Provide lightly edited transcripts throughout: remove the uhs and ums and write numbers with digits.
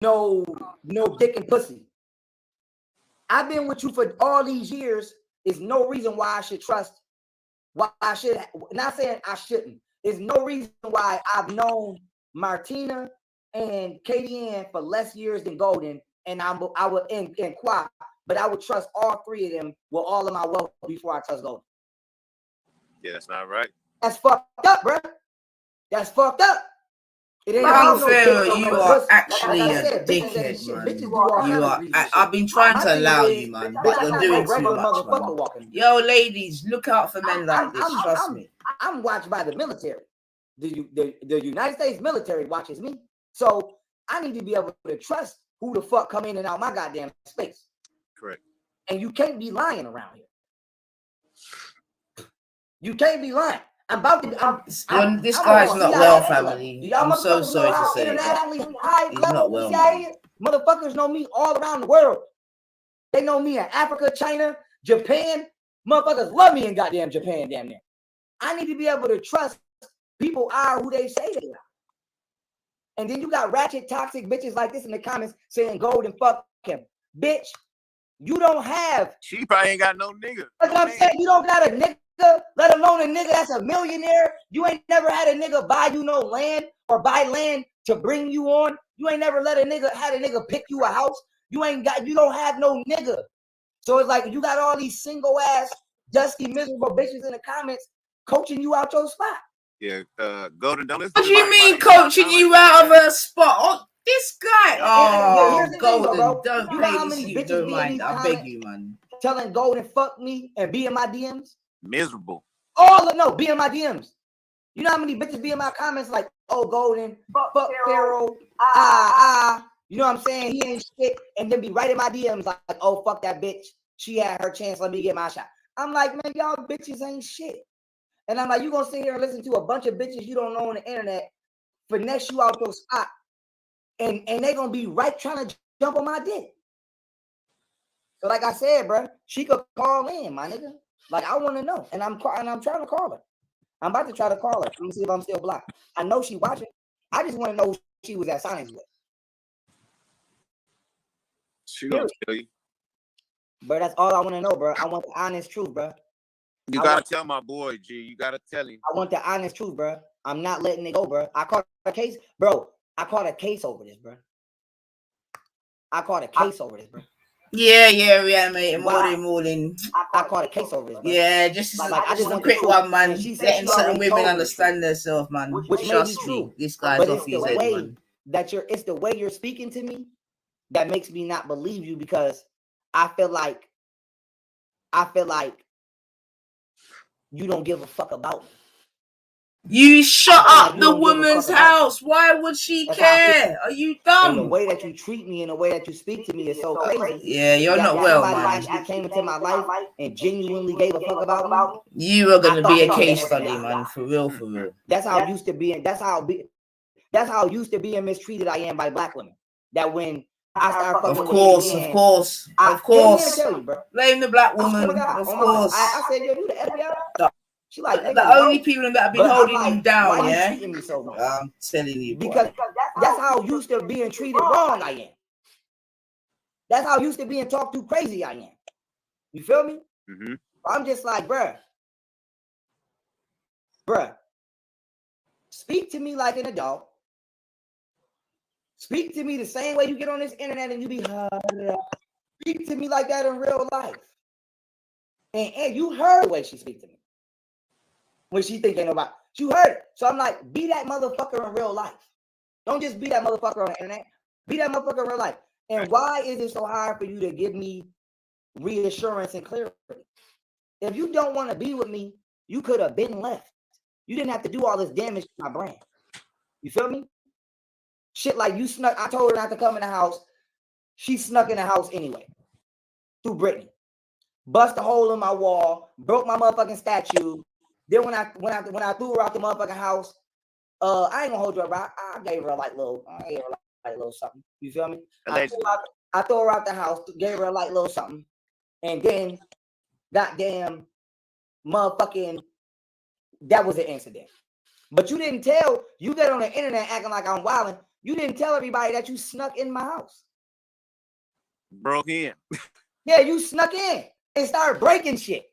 no dick and pussy. I've been with you for all these years. Is no reason why I should trust. Why I should, not saying I shouldn't. There's no reason why I've known Martina and Katie Ann for less years than Golden, and I would and Qua, but I would trust all three of them with all of my wealth before I trust Golden. Yeah, that's not right. That's fucked up, bro. That's fucked up. It ain't Pharaoh, you are actually a dickhead, man. You are. I've been trying to allow you, man, but you're doing too much, man. Yo, ladies, look out for men like this. Trust me. I'm watched by the military. The United States military watches me, so I need to be able to trust who the fuck come in and out my goddamn space. Correct. And you can't be lying around here. You can't be lying. I'm about to. This guy's not well, family. I'm so sorry to say. He's not well. Motherfuckers know me all around the world. They know me in Africa, China, Japan. Motherfuckers love me in goddamn Japan, damn near. I need to be able to trust people are who they say they are. And then you got ratchet, toxic bitches like this in the comments saying Golden fuck him. Bitch, you don't have. She probably ain't got no nigga. That's what I'm saying. You don't got a nigga. Let alone a nigga that's a millionaire. You ain't never had a nigga buy you no land or buy land to bring you on. You ain't never had a nigga pick you a house. You don't have no nigga. So it's like you got all these single ass, dusty, miserable bitches in the comments coaching you out your spot. Yeah, Golden, don't listen. What do you mean coaching you out of a spot? Oh, this guy. Oh, Golden, don't play this. You don't mind. I beg you, man. Telling Golden fuck me and be in my DMs. Miserable. Be in my DMs. You know how many bitches be in my comments like, oh, Golden, fuck Pharaoh, you know what I'm saying? He ain't shit. And then be right in my DMs like, oh, fuck that bitch. She had her chance. Let me get my shot. I'm like, man, y'all bitches ain't shit. And I'm like, you gonna sit here and listen to a bunch of bitches you don't know on the internet finesse you out your spot, and they gonna be right trying to jump on my dick. So like I said, bro, she could call in, my nigga. Like, I want to know, and I'm trying to call her. I'm about to try to call her. Let me see if I'm still blocked. I know she watching. I just want to know who she was at signings with. She gonna tell you. Bro, that's all I want to know, bro. I want the honest truth, bro. You gotta tell my boy, G. You gotta tell him. I want the honest truth, bro. I'm not letting it go, bro. I caught a case, bro. I caught a case over this, bro. Yeah, mate. Morning. I caught a case over this, bro. Yeah, just like I just a quick one, man. Letting certain women understand themselves, man. Which trust me, this guy's off his head, man. It's the way you're speaking to me that makes me not believe you, because I feel like you don't give a fuck about me. You shut up the woman's house. Why would she care? Are you dumb? And the way that you treat me and the way that you speak to me is so crazy. Yeah, you're not well, man. Actually came into my life and genuinely gave a fuck about me. You are gonna be a case study, man. For real. That's how used to be. That's how used to being mistreated I am by black women. That when I start fucking of course. Blame the black woman. Of course. I said, yo, you the FBI. She like the only people that have been holding you down, why yeah. You treating me so much? I'm telling you, because that's how used to being treated wrong I am. That's how used to being talked to crazy I am. You feel me? Mm-hmm. I'm just like, bruh, speak to me like an adult. Speak to me the same way you get on this internet and you be speak to me like that in real life. And you heard the way she speaks to me. When she think ain't nobody. You heard it. So I'm like, be that motherfucker in real life. Don't just be that motherfucker on the internet. Be that motherfucker in real life. And why is it so hard for you to give me reassurance and clarity? If you don't want to be with me, you could have been left. You didn't have to do all this damage to my brand. You feel me? Shit like you snuck. I told her not to come in the house. She snuck in the house anyway. Through Brittany. Bust a hole in my wall. Broke my motherfucking statue. Then when I threw her out the motherfucking house, I ain't gonna hold you up, right? I gave her a light little something. You feel me? I threw her out the house, gave her a light little something, and then goddamn motherfucking that was an incident. But you didn't tell. You get on the internet acting like I'm wilding. You didn't tell everybody that you snuck in my house. Broke in. Yeah, you snuck in and started breaking shit.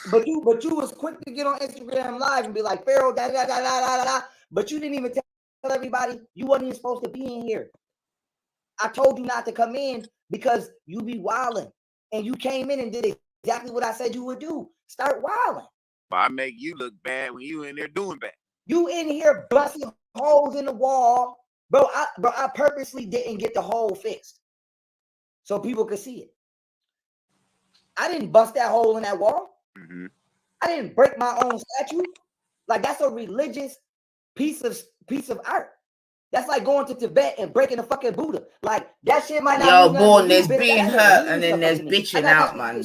But you was quick to get on Instagram Live and be like, Pharaoh, da da da da da da. But you didn't even tell everybody you wasn't even supposed to be in here. I told you not to come in because you be wilding. And you came in and did exactly what I said you would do. Start wilding. But I make you look bad when you in there doing bad. You in here busting holes in the wall. Bro, I purposely didn't get the hole fixed so people could see it. I didn't bust that hole in that wall. Mm-hmm. I didn't break my own statue. Like, that's a religious piece of art. That's like going to Tibet and breaking a fucking Buddha. Like, that shit might not. Yo, born, there's being hurt and then there's bitching out, man.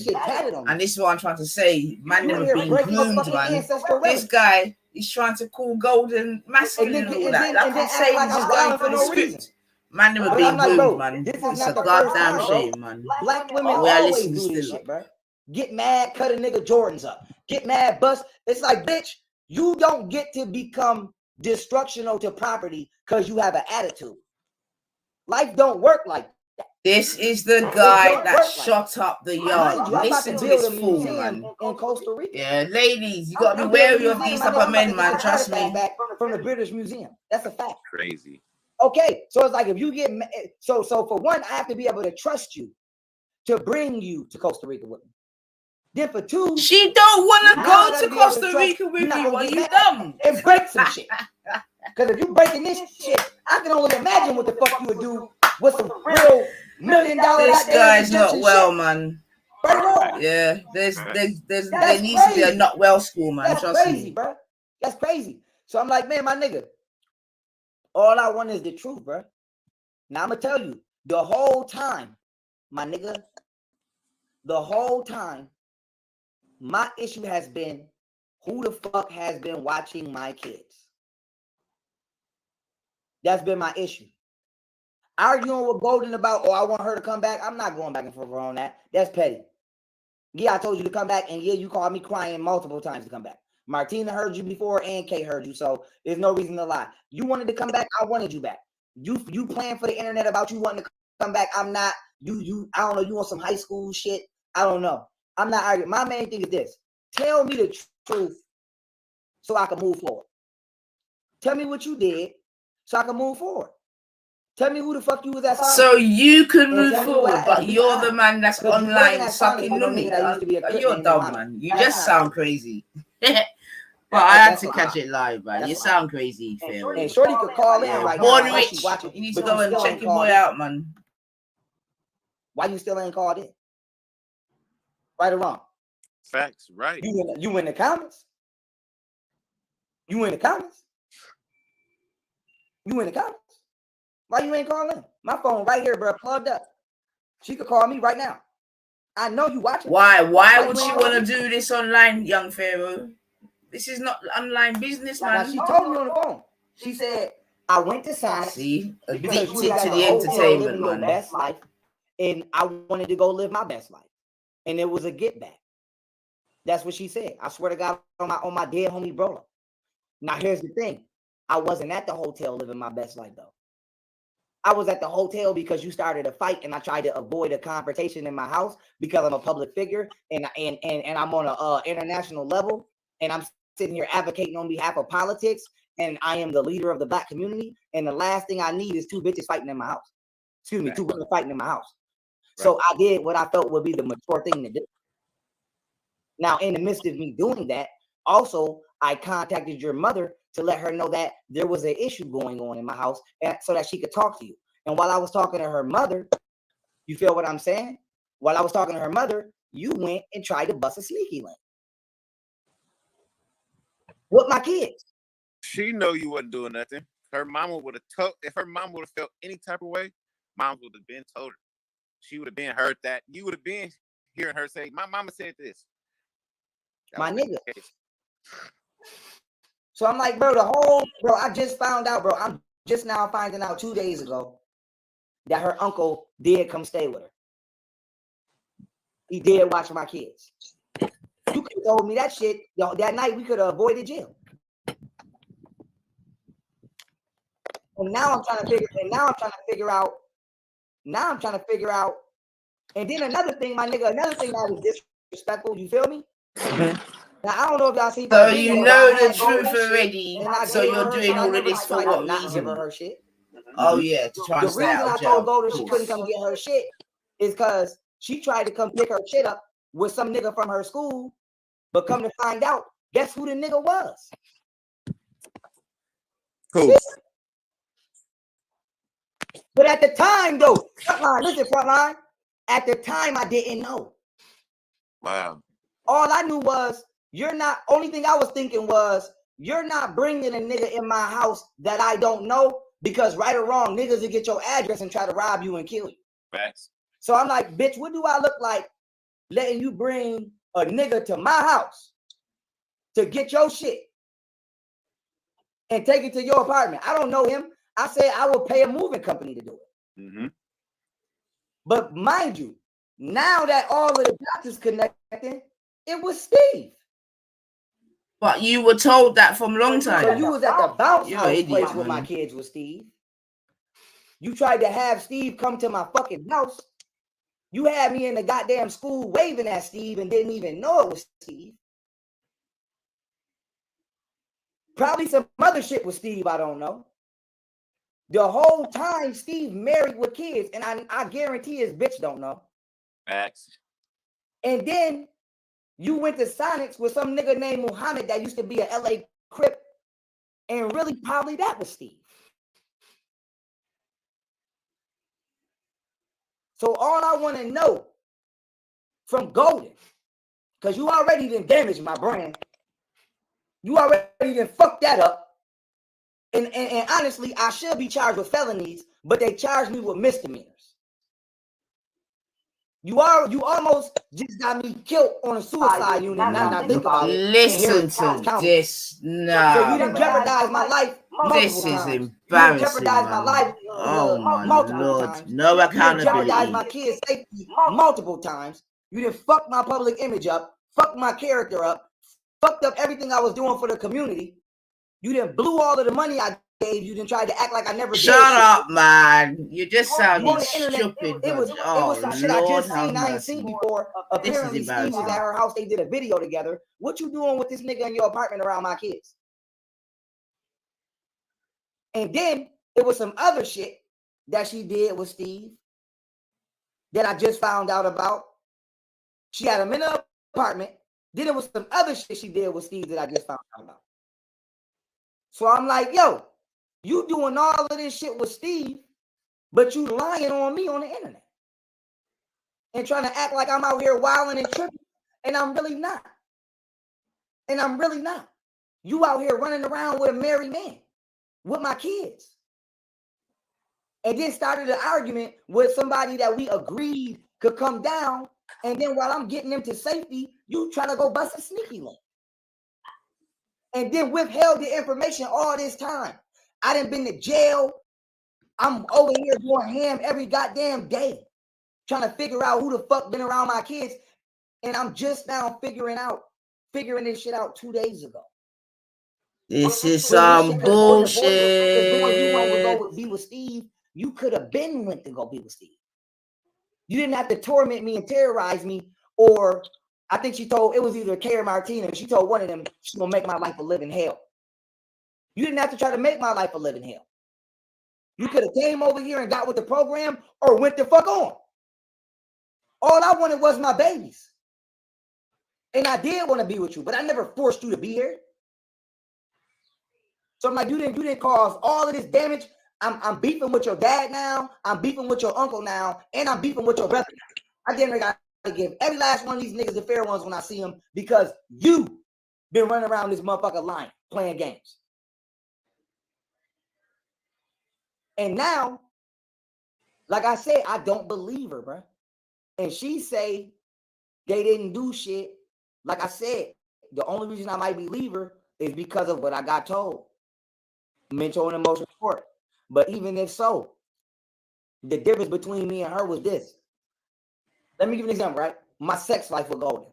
And this is what I'm trying to say. Man, never been groomed, man. This guy, he's trying to call golden masculine and all that. Like I'm saying, he's just going for the script. Man, never been groomed, man. It's a goddamn shame, man. Black women always do this shit, bro. Get mad, cut a nigga Jordans up. Get mad, bust. It's like, bitch, you don't get to become destructional to property because you have an attitude. Life don't work like that. This is the guy that shot up the yard. Listen to this fool, man. In Costa Rica. Yeah, ladies, you gotta be wary of these type of men, man. Trust me. Back from the British Museum. That's a fact. Crazy. Okay, so it's like if you get so for one, I have to be able to trust you to bring you to Costa Rica with me. Then for two, she don't want to go to Costa Rica with you. Are you dumb? And break some shit. Because if you breaking this shit, I can only imagine what the fuck you would do with some real $1 million. This guy's not well, man. Right. Yeah, there needs to be a not well school, man. That's Trust crazy, me, bro. That's crazy. So I'm like, man, my nigga, all I want is the truth, bro. Now I'm gonna tell you, the whole time, my nigga, the whole time, my issue has been who the fuck has been watching my kids. That's been my issue. Arguing with Golden about, oh, I want her to come back. I'm not going back and forth on that. That's petty. Yeah, I told you to come back, and yeah, you called me crying multiple times to come back. Martina heard you before, and Kay heard you, so there's no reason to lie. You wanted to come back. I wanted you back. You playing for the internet about you wanting to come back. I'm not. You. I don't know. You want some high school shit? I don't know. I'm not arguing. My main thing is this. Tell me the truth so I can move forward. Tell me what you did so I can move forward. Tell me who the fuck you was at. So you can move forward, but you're the man that's online sucking nunny. You're dumb, man. You just sound crazy. But I had to catch it live, man. You sound crazy, Phil. And Shorty could call in right now. Born rich. You need to go and check your boy out, man. Why you still ain't called in? Right or wrong? Facts, right. You in the comments? You in the comments? You in the comments? Why you ain't calling? My phone right here, bro, plugged up. She could call me right now. I know you watching. Why would she want to do this online, young Pharaoh? This is not online business, man. Now, she told me on the phone. She said, I went to Sonic. See, addicted to the entertainment, man. Best life, and I wanted to go live my best life. And it was a get back. That's what she said. I swear to God on my dead homie brother. Now here's the thing. I wasn't at the hotel living my best life though. I was at the hotel because you started a fight and I tried to avoid a confrontation in my house because I'm a public figure and I'm on a international level and I'm sitting here advocating on behalf of politics and I am the leader of the black community and the last thing I need is two bitches fighting in my house. Excuse me, two women fighting in my house. Right. So I did what I felt would be the mature thing to do. Now, in the midst of me doing that, also, I contacted your mother to let her know that there was an issue going on in my house and so that she could talk to you. And while I was talking to her mother, you feel what I'm saying? While I was talking to her mother, you went and tried to bust a sneaky link. With my kids. She know you wasn't doing nothing. Her mama would have told, if her mom would have felt any type of way, mom would have been told her. She would have been heard that. You would have been hearing her say, my mama said this. My nigga. So I'm like, bro, I just found out, bro. I'm just now finding out 2 days ago that her uncle did come stay with her. He did watch my kids. You could have told me that shit that night. We could have avoided jail. And now I'm trying to figure. And now I'm trying to figure out. Now I'm trying to figure out. And then another thing, my nigga. Another thing that was disrespectful. You feel me? Now I don't know if y'all seen. So you know the truth already. So you're doing all of this for what reason? Her shit. Oh yeah, to try and the reason I jail. told Golden she couldn't come get her shit is because she tried to come pick her shit up with some nigga from her school, but come to find out, guess who the nigga was? Cool. But at the time, though, frontline. At the time, I didn't know. Wow. All I knew was you're not. Only thing I was thinking was you're not bringing a nigga in my house that I don't know, because right or wrong, niggas will get your address and try to rob you and kill you. Facts. So I'm like, bitch, what do I look like letting you bring a nigga to my house to get your shit and take it to your apartment? I don't know him. I said I will pay a moving company to do it. Mm-hmm. But mind you, now that all of the dots is connected, it was Steve. But you were told that from a long time. So you was at the bounce house place with my kids with Steve. You tried to have Steve come to my fucking house. You had me in the goddamn school waving at Steve and didn't even know it was Steve. Probably some other shit with Steve, I don't know. The whole time Steve married with kids, and I guarantee his bitch don't know. Facts. And then you went to Sonics with some nigga named Muhammad that used to be a LA Crip, and really probably that was Steve. So all I want to know from Golden, because you already done damaged my brand. You already done fucked that up. And honestly, I should be charged with felonies, but they charged me with misdemeanors. You almost just got me killed on a suicide unit. Now that I think about it. Listen to this. No. So you didn't jeopardize my life multiple times. This is embarrassing. You jeopardized my life multiple times. No accountability. You jeopardized my kids' safety multiple times. You didn't fuck my public image up, fucked my character up, fucked up everything I was doing for the community. You didn't blew all of the money I gave. You didn't try to act like I never did. Shut up, man. You just sounded stupid. It was some shit I just seen. I ain't seen before. Apparently, Steve was at her house. They did a video together. What you doing with this nigga in your apartment around my kids? And then it was some other shit that she did with Steve that I just found out about. She had him in the apartment. Then it was some other shit she did with Steve that I just found out about. So I'm like, yo, you doing all of this shit with Steve, but you lying on me on the internet and trying to act like I'm out here wilding and tripping, and I'm really not. And I'm really not. You out here running around with a married man, with my kids. And then started an argument with somebody that we agreed could come down, and then while I'm getting them to safety, you trying to go bust a sneaky link. And then withheld the information all this time. I done been to jail. I'm over here going ham every goddamn day, trying to figure out who the fuck been around my kids. And I'm just now figuring this shit out 2 days ago. This is some bullshit. You wanted to go be with Steve. You could have been went to go be with Steve. You didn't have to torment me and terrorize me, or I think she told, it was either Kay or Martina. She told one of them, she's going to make my life a living hell. You didn't have to try to make my life a living hell. You could have came over here and got with the program or went the fuck on. All I wanted was my babies. And I did want to be with you, but I never forced you to be here. So I'm like, you didn't cause all of this damage. I'm beefing with your dad now. I'm beefing with your uncle now. And I'm beefing with your brother now. I didn't got to give every last one of these niggas the fair ones when I see them, because you been running around this motherfucker line playing games. And now, like I said, I don't believe her, bro. And she say they didn't do shit. Like I said, the only reason I might believe her is because of what I got told. Mental and emotional support. But even if so, the difference between me and her was this. Let me give you an example, right? My sex life with Golden.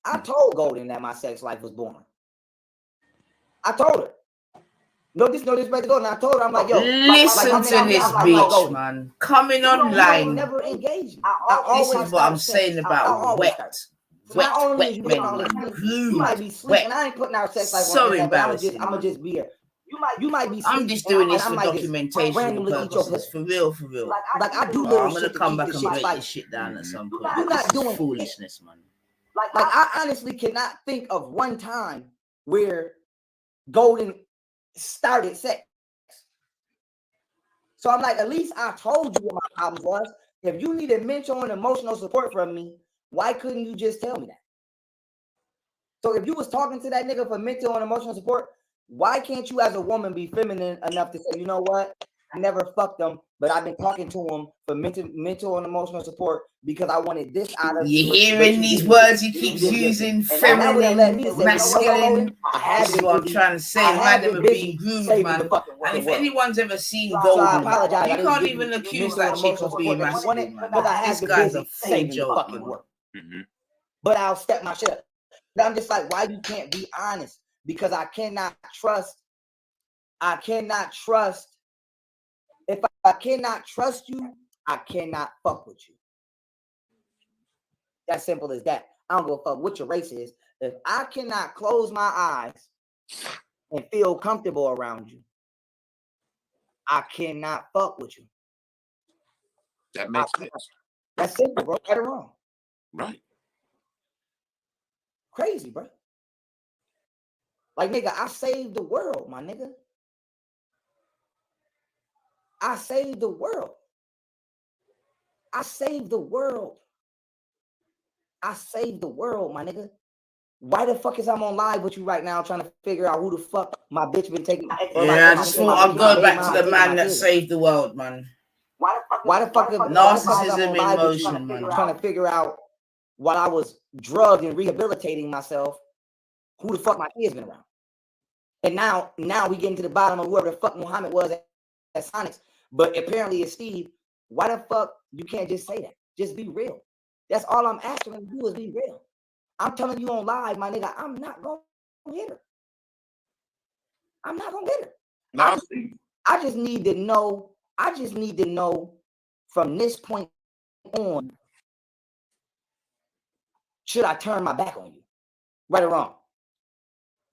I told Golden that my sex life was boring. I told her. No disrespect to Golden. I told her, I'm like, yo, listen like, to this bitch, man. Coming online. Never engage me. This is what I'm saying about wet men, man. You might be sleeping. And I ain't putting out sex like so embarrassing. I'm gonna just be here. You might be. I'm just doing this for documentation purposes. For real. Like I do. I'm gonna come back and break this shit down at some point. You're not doing foolishness, man. Like I honestly cannot think of one time where Golden started sex. So I'm like, at least I told you what my problem was. If you needed mental and emotional support from me, why couldn't you just tell me that? So if you was talking to that nigga for mental and emotional support, why can't you as a woman be feminine enough to say, you know what? I never fucked them, but I've been talking to him for mental and emotional support because I wanted this out of you. Hearing these words he keeps using, feminine, masculine. That's what I'm trying to say. Man, never being groomed, man. And if anyone's ever seen Golden, you can't even accuse that chick of being masculine, man. This guy's a full joke, man. But I'll step my shit up. But I'm just like, why you can't be honest? Because I cannot trust. If I cannot trust you, I cannot fuck with you. That simple as that. I don't give a fuck what your race is. If I cannot close my eyes and feel comfortable around you, I cannot fuck with you. That makes sense. That's simple, bro. Right or wrong? Right. Crazy, bro. Like, nigga, I saved the world, my nigga. I saved the world. I saved the world. I saved the world, my nigga. Why the fuck is I'm on live with you right now trying to figure out who the fuck my bitch been taking? Yeah, I just thought I'd go back to the man that saved the world, man. Why the fuck narcissism in motion, man. Trying to figure out while I was drugged and rehabilitating myself, who the fuck my kids been around. And now we getting to the bottom of whoever the fuck Muhammad was at Sonics. But apparently it's Steve. Why the fuck you can't just say that? Just be real. That's all I'm asking you to do is be real. I'm telling you on live, my nigga, I'm not gonna hit her. I'm not gonna hit her. No, I just need to know. I just need to know from this point on, should I turn my back on you? Right or wrong?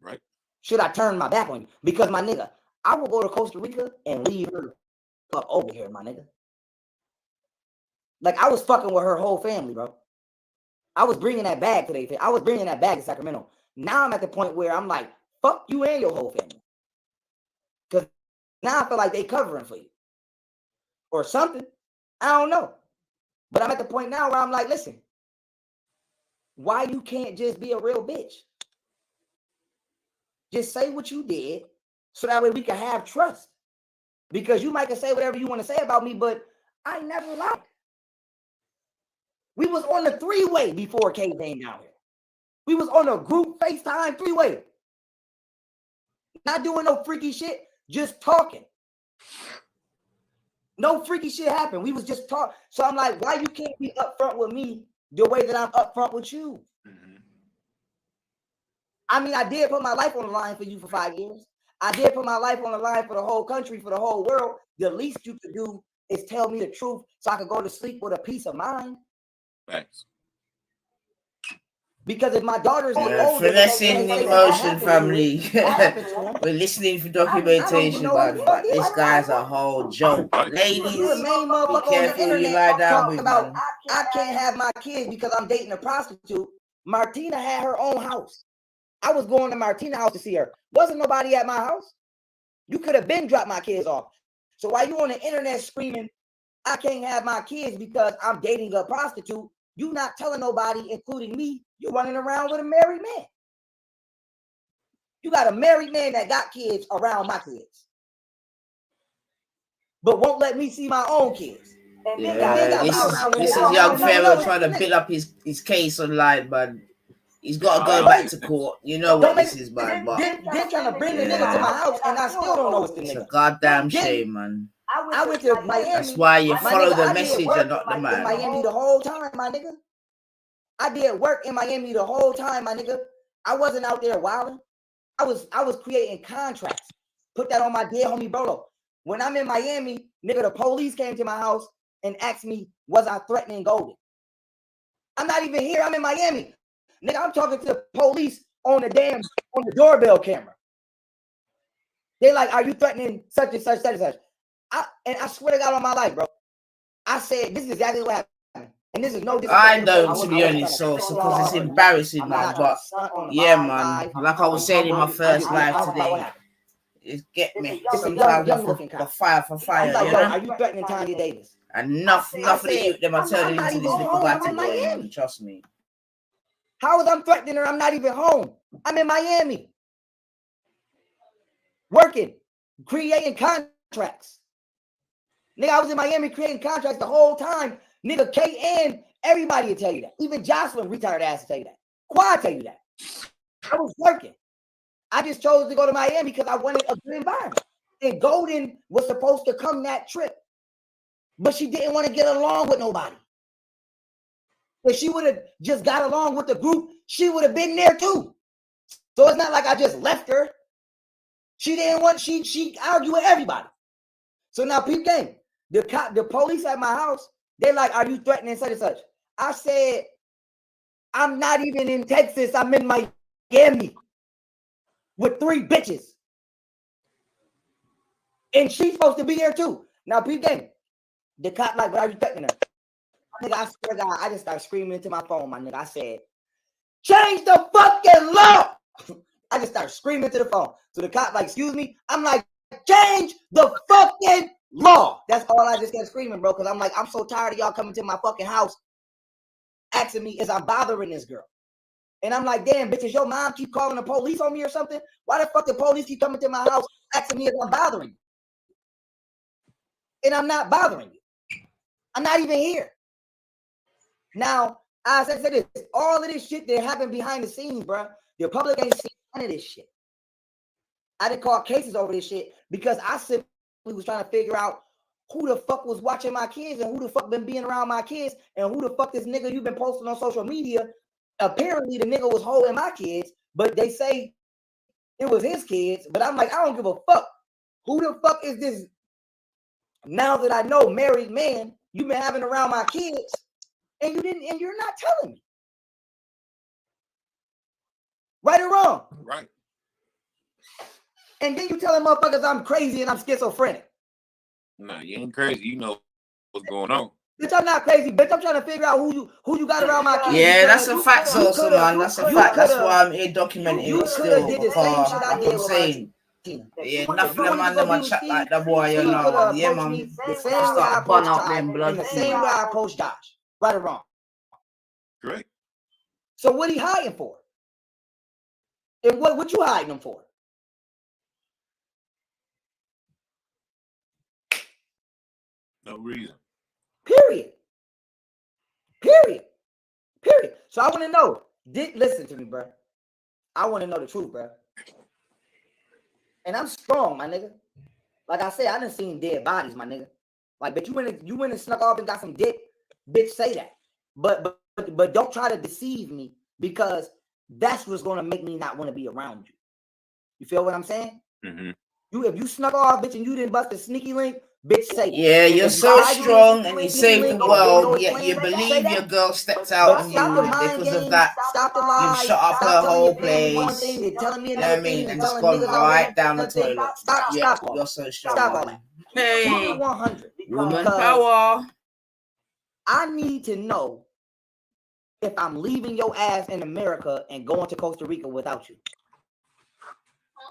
Right. Should I turn my back on you? Because my nigga, I will go to Costa Rica and leave her fuck over here, my nigga. Like I was fucking with her whole family, bro. I was bringing that bag today. I was bringing that bag to Sacramento. Now I'm at the point where I'm like, fuck you and your whole family. Because now I feel like they covering for you. Or something. I don't know. But I'm at the point now where I'm like, listen, why you can't just be a real bitch? Just say what you did so that way we can have trust. Because you might can say whatever you want to say about me, but I never lied. We was on the three-way before K came down here. We was on a group FaceTime three-way. Not doing no freaky shit, just talking. No freaky shit happened. We was just talking. So I'm like, why you can't be upfront with me the way that I'm upfront with you? Mm-hmm. I mean, I did put my life on the line for you for 5 years. I did put my life on the line for the whole country, for the whole world. The least you could do is tell me the truth so I could go to sleep with a peace of mind. Thanks. Because if my daughters get older, finessing emotion, family. We're listening for documentation, but this guy's a whole joke. Ladies, be careful who you lie down with, man. I can't have my kids because I'm dating a prostitute. Martina had her own house. I was going to Martina's house to see her. Wasn't nobody at my house. You could have been dropped my kids off. So why you on the internet screaming, I can't have my kids because I'm dating a prostitute? You not telling nobody, including me, you running around with a married man. You got a married man that got kids around my kids, but won't let me see my own kids. Yeah, this is young Pharaoh trying to build up his case online, but he's got to go back to court. You know what this is, man. But they're trying to bring the nigga to my house, and I still don't know what's the nigga. It's a goddamn shame, man. I went to Miami. That's why you follow the message and not the man. Miami the whole time, my nigga. I did work in Miami the whole time, my nigga. I wasn't out there wilding. I was creating contracts, put that on my dead homie Bolo. When I'm in Miami, nigga, the police came to my house and asked me, was I threatening Golden? I'm not even here. I'm in Miami. Nigga, I'm talking to the police on the doorbell camera. They like, are you threatening such and such, such and such? I swear to God on my life, bro. I said, this is exactly what happened. And this is no I don't, to be honest, so because it's embarrassing, man. But yeah, man, like I was saying in my first live today, it get me. Sometimes the fire for fire, like, you know? Are you threatening Tanya Davis? And nothing of the youth them are turning into this little batty boy, man. Trust me. How is I'm threatening her? I'm not even home. I'm in Miami. Working, creating contracts. Nigga, I was in Miami creating contracts the whole time. Nigga, KN, everybody will tell you that. Even Jocelyn, retired ass, will tell you that. Quad tell you that. I was working. I just chose to go to Miami because I wanted a good environment. And Golden was supposed to come that trip, but she didn't want to get along with nobody. If she would have just got along with the group, she would have been there too. So it's not like I just left her. She didn't want, she argued with everybody. So now peep game. The police at my house, they're like, are you threatening such and such? I said, I'm not even in Texas. I'm in Miami with 3 bitches. And she's supposed to be here too. Now peep game. The cop like, but are you threatening her? Nigga, I swear to God, I just started screaming into my phone, my nigga. I said, change the fucking law. I just started screaming to the phone. So the cop like, excuse me. I'm like, change the fucking law. That's all I just kept screaming, bro. Because I'm like, I'm so tired of y'all coming to my fucking house asking me, is I'm bothering this girl? And I'm like, damn, bitch, is your mom keep calling the police on me or something? Why the fuck the police keep coming to my house asking me if I'm bothering you? And I'm not bothering you. I'm not even here. Now, as I said, this all of this shit that happened behind the scenes, bro. The public ain't seen none of this shit. I didn't call cases over this shit because I simply was trying to figure out who the fuck was watching my kids and who the fuck been being around my kids and who the fuck this nigga you been posting on social media. Apparently, the nigga was holding my kids, but they say it was his kids. But I'm like, I don't give a fuck. Who the fuck is this? Now that I know, married man, you've been having around my kids. And you didn't, and you're not telling me. Right or wrong? Right. And then you telling motherfuckers I'm crazy and I'm schizophrenic. Nah, you ain't crazy. You know what's going on. Bitch, I'm not crazy, bitch. I'm trying to figure out who you got around my kids. Yeah, that's a fact, also, man. That's a fact. That's why I'm here documenting it still. Did the same shit I did I'm saying. Yeah, nothing of man them a chat like that boy, you know. Yeah, man. The same way I approached Josh, the same way I approached Josh. Right or wrong? Correct. So what he hiding for? And what you hiding him for? No reason. Period. Period. Period. So I want to know. Listen to me, bro. I want to know the truth, bro. And I'm strong, my nigga. Like I said, I done seen dead bodies, my nigga. Like, but you went and snuck off and got some dick. Bitch, say that. But don't try to deceive me because that's what's gonna make me not want to be around you. You feel what I'm saying? Mm-hmm. If you snuck off, bitch, and you didn't bust a sneaky link, bitch, say yeah, you're so strong and you saved the world, yet you believe your girl stepped out on you because of that. Stop the lies. You've shut up her whole place. You know what I mean? And it's gone right down the toilet. Stop. You're so strong. Stop all that. Hey, 100. woman power. I need to know if I'm leaving your ass in America and going to Costa Rica without you.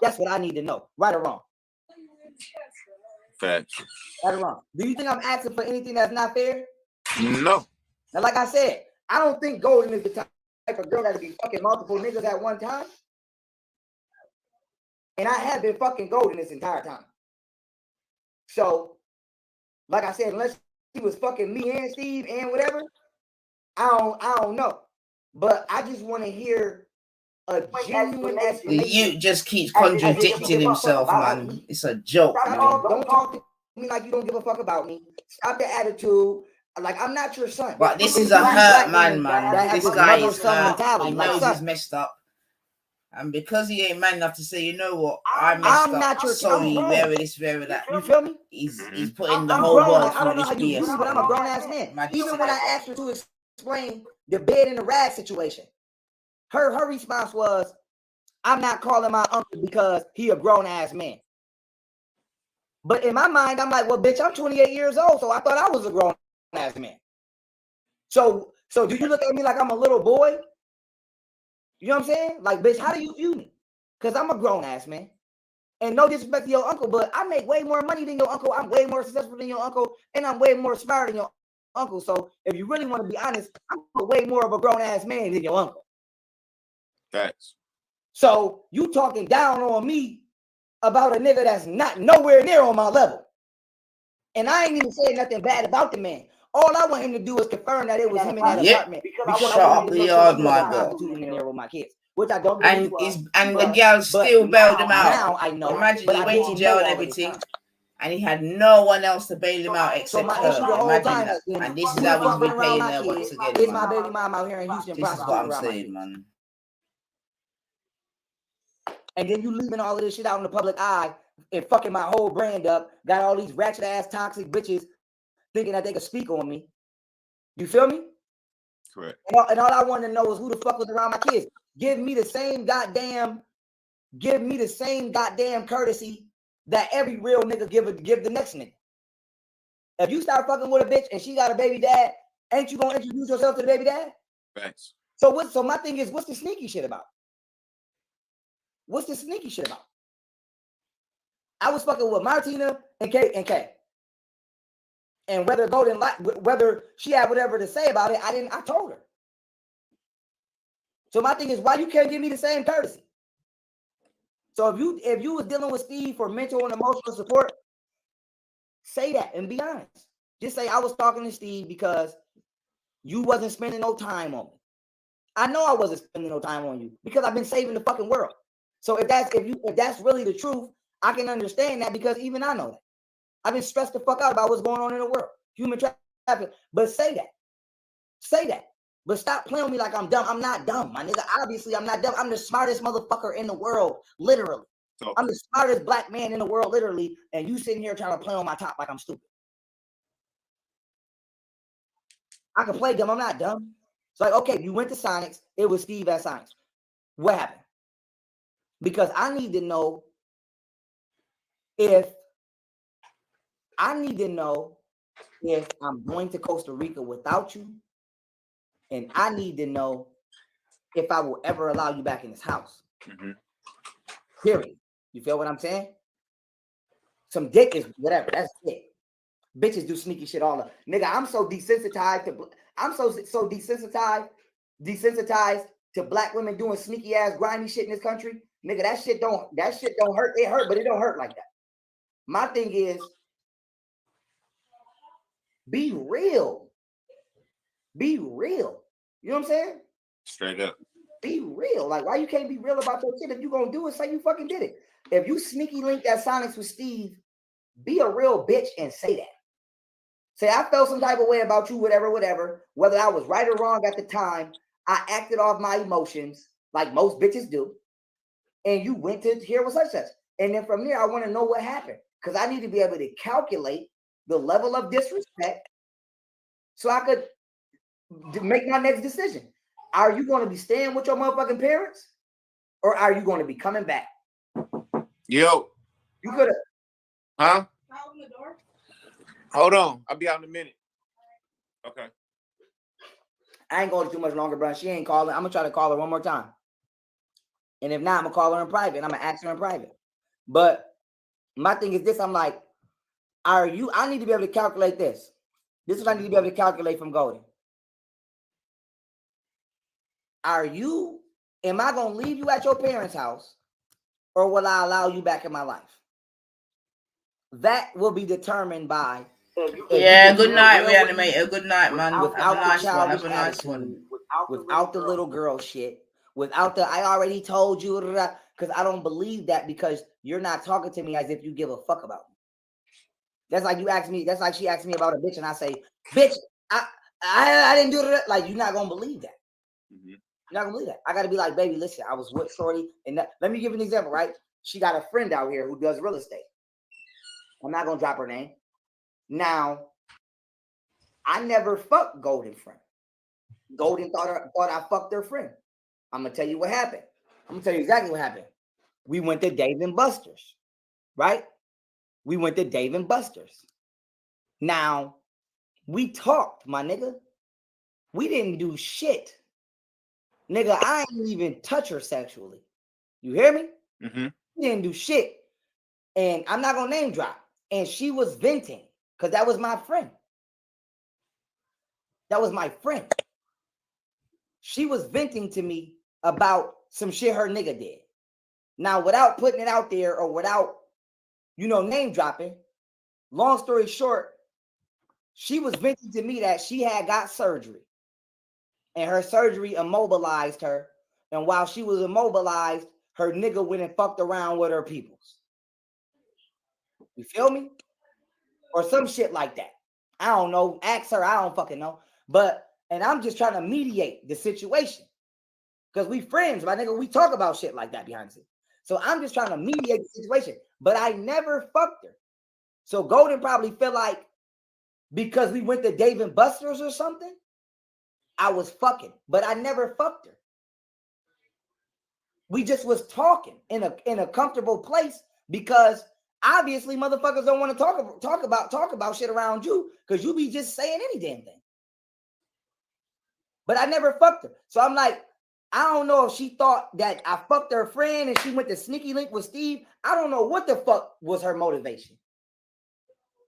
That's what I need to know. Right or wrong? Facts. Right or wrong? Do you think I'm asking for anything that's not fair? No. Now, like I said, I don't think Golden is the type of girl that be fucking multiple niggas at one time. And I have been fucking Golden this entire time. So, like I said, unless he was fucking me and Steve and whatever, I don't know. But I just want to hear a genuine explanation. The youth just keeps contradicting himself, man. It's a joke, man. Don't talk to me like you don't give a fuck about me. Stop the attitude. Like, I'm not your son. But this is a hurt man. This guy is hurt. He knows he's messed up. And because he ain't man enough to say, you know what, I messed up. Not your sorry, where this, where that. You feel me? He's putting the I'm whole grown. world Like, I through don't know this how you BS. agree, but I'm a grown ass man. Even when I asked her to explain the bed and the rag situation, her response was, "I'm not calling my uncle because he a grown ass man." But in my mind, I'm like, well, bitch, I'm 28 years old, so I thought I was a grown ass man. So do you look at me like I'm a little boy? You know what I'm saying? Like, bitch, how do you view me? Because I'm a grown ass man. And no disrespect to your uncle, but I make way more money than your uncle. I'm way more successful than your uncle, and I'm way more smart than your uncle. So if you really want to be honest, I'm way more of a grown ass man than your uncle. Facts. So you talking down on me about a nigga that's not nowhere near on my level. And I ain't even saying nothing bad about the man. All I want him to do is confirm that it was him in that apartment. Because shut up the yard, my girl. In there with my kids, which I don't. And the girl still bailed him out. Now I know. Imagine he went to jail and everything, and he had no one else to bail him out except her. Imagine that. And this is how he's repaying her once again. It's my baby mom out here in Houston. This is what I'm saying, man. And then you leaving all of this shit out in the public eye and fucking my whole brand up. Got all these ratchet ass toxic bitches thinking that they could speak on me. You feel me? Correct. And all I want to know is who the fuck was around my kids. Give me the same goddamn courtesy that every real nigga give the next nigga. If you start fucking with a bitch and she got a baby dad, ain't you gonna introduce yourself to the baby dad? Thanks. So my thing is, what's the sneaky shit about? What's the sneaky shit about? I was fucking with Martina and Kay. And whether she had whatever to say about it, I told her. So my thing is, why you can't give me the same courtesy? So if you was dealing with Steve for mental and emotional support, say that and be honest. Just say I was talking to Steve because you wasn't spending no time on me. I know I wasn't spending no time on you because I've been saving the fucking world. So if that's really the truth, I can understand that because even I know that. I've been stressed the fuck out about what's going on in the world. Human trafficking. But say that. Say that. But stop playing with me like I'm dumb. I'm not dumb, my nigga. Obviously, I'm not dumb. I'm the smartest motherfucker in the world, literally. So, I'm the smartest black man in the world, literally. And you sitting here trying to play on my top like I'm stupid. I can play dumb. I'm not dumb. It's like, okay, you went to Sonics. It was Steve at Sonics. What happened? Because I need to know if I'm going to Costa Rica without you. And I need to know if I will ever allow you back in this house. Mm-hmm. Period. You feel what I'm saying? Some dick is whatever. That's it. Bitches do sneaky shit all the nigga. I'm so desensitized to black women doing sneaky ass grimy shit in this country. Nigga, that shit don't hurt. It hurt, but it don't hurt like that. My thing is, be real. Be real. You know what I'm saying? Straight up. Be real. Like, why you can't be real about your shit? If you gonna do it, say you fucking did it. If you sneaky link that Sonics with Steve, be a real bitch and say that. Say, I felt some type of way about you, whatever. Whether I was right or wrong at the time, I acted off my emotions like most bitches do. And you went to hear what such. And then from there, I want to know what happened. Because I need to be able to calculate the level of disrespect so I could make my next decision. Are you going to be staying with your motherfucking parents? Or are you going to be coming back? Yo. You could have. Huh? Open the door. Hold on. I'll be out in a minute. Okay. I ain't going too much longer, bro. She ain't calling. I'm going to try to call her one more time. And if not, I'm going to call her in private. I'm going to ask her in private. But my thing is this. I'm like, I need to be able to calculate this. This is what I need to be able to calculate from Golden. Am I going to leave you at your parents' house or will I allow you back in my life? That will be determined by. Yeah, good night, Reanimator. Good night, man. Have a nice one. Without the little girl shit. Without the, I already told you, because I don't believe that because you're not talking to me as if you give a fuck about me. That's like you asked me, that's like she asked me about a bitch and I say, bitch, I didn't do that. Like, you're not going to believe that. Mm-hmm. You're not gonna believe that. I gotta be like, baby, listen, I was with shorty, and let me give you an example, right? She got a friend out here who does real estate. I'm not gonna drop her name. Now, I never fucked Golden friend. Golden thought I fucked her friend. I'm gonna tell you what happened. I'm gonna tell you exactly what happened. We went to Dave and Buster's, right? We went to Dave and Buster's. Now, we talked, my nigga. We didn't do shit. Nigga, I ain't even touch her sexually. You hear me? Mm-hmm. We didn't do shit. And I'm not gonna name drop. And she was venting because that was my friend. That was my friend. She was venting to me about some shit her nigga did. Now, without putting it out there or without, name dropping, long story short, she was venting to me that she had got surgery. And her surgery immobilized her. And while she was immobilized, her nigga went and fucked around with her peoples. You feel me? Or some shit like that. I don't know. Ask her. I don't fucking know. And I'm just trying to mediate the situation. Because we friends, my nigga. We talk about shit like that behind the scenes. So I'm just trying to mediate the situation. But I never fucked her. So Golden probably feel like because we went to Dave and Buster's or something, I was fucking. But I never fucked her. We just was talking in a comfortable place because obviously motherfuckers don't want to talk about shit around you because you be just saying any damn thing. But I never fucked her. So I'm like, I don't know if she thought that I fucked her friend and she went to sneaky link with Steve. I don't know what the fuck was her motivation.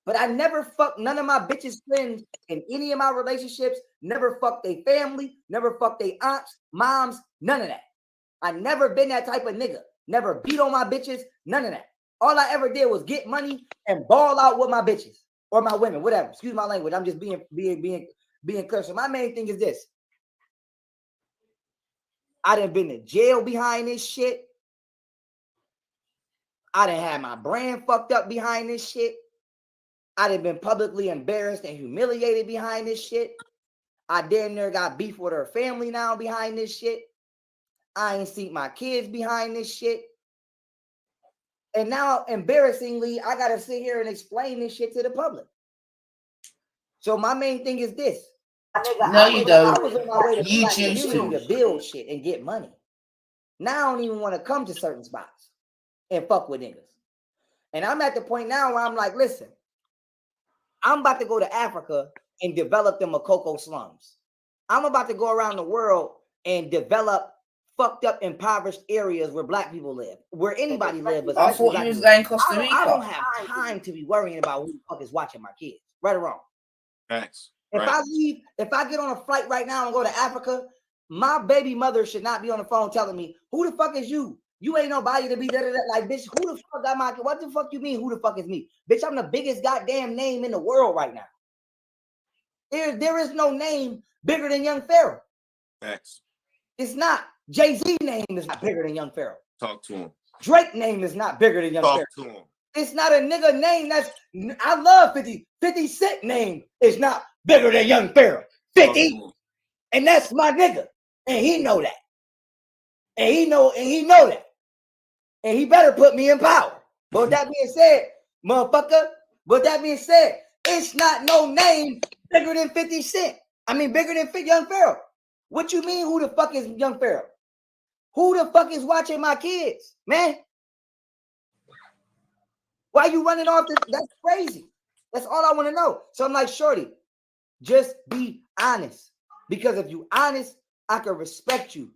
But I never fucked none of my bitches' friends in any of my relationships. Never fucked their family. Never fucked their aunts, moms, none of that. I never been that type of nigga. Never beat on my bitches, none of that. All I ever did was get money and ball out with my bitches or my women, whatever. Excuse my language. I'm just being clear. So my main thing is this. I done been to jail behind this shit. I done had my brand fucked up behind this shit. I done been publicly embarrassed and humiliated behind this shit. I damn near got beef with her family now behind this shit. I ain't seen my kids behind this shit. And now, embarrassingly, I got to sit here and explain this shit to the public. So my main thing is this. No, you don't. I was on my way to You black choose community to build shit and get money. Now I don't even want to come to certain spots and fuck with niggas. And I'm at the point now where I'm like, listen, I'm about to go to Africa and develop them Makoko slums. I'm about to go around the world and develop fucked up, impoverished areas where black people live, where anybody live. But I thought you was going Costa Rica. I don't have time to be worrying about who the fuck is watching my kids. Right or wrong? Thanks. If I get on a flight right now and go to Africa, my baby mother should not be on the phone telling me, who the fuck is you? You ain't nobody to be da-da-da. Like, bitch, who the fuck got my kid? What the fuck you mean, who the fuck is me? Bitch, I'm the biggest goddamn name in the world right now. There is no name bigger than Young Pharaoh. Thanks. It's not. Jay-Z name is not bigger than Young Pharaoh. Talk to him. Drake name is not bigger than Young Pharaoh. Talk to him. It's not a nigga name I love 50. 50 Cent name is not bigger than Young Pharaoh. 50. And that's my nigga. And he know that. And he know that. And he better put me in power. But with that being said, motherfucker, it's not no name bigger than 50 Cent. I mean, bigger than Young Pharaoh. What you mean, who the fuck is Young Pharaoh? Who the fuck is watching my kids, man? Why you running off this? That's crazy. That's all I want to know. So I'm like, shorty, just be honest. Because if you honest, I can respect you.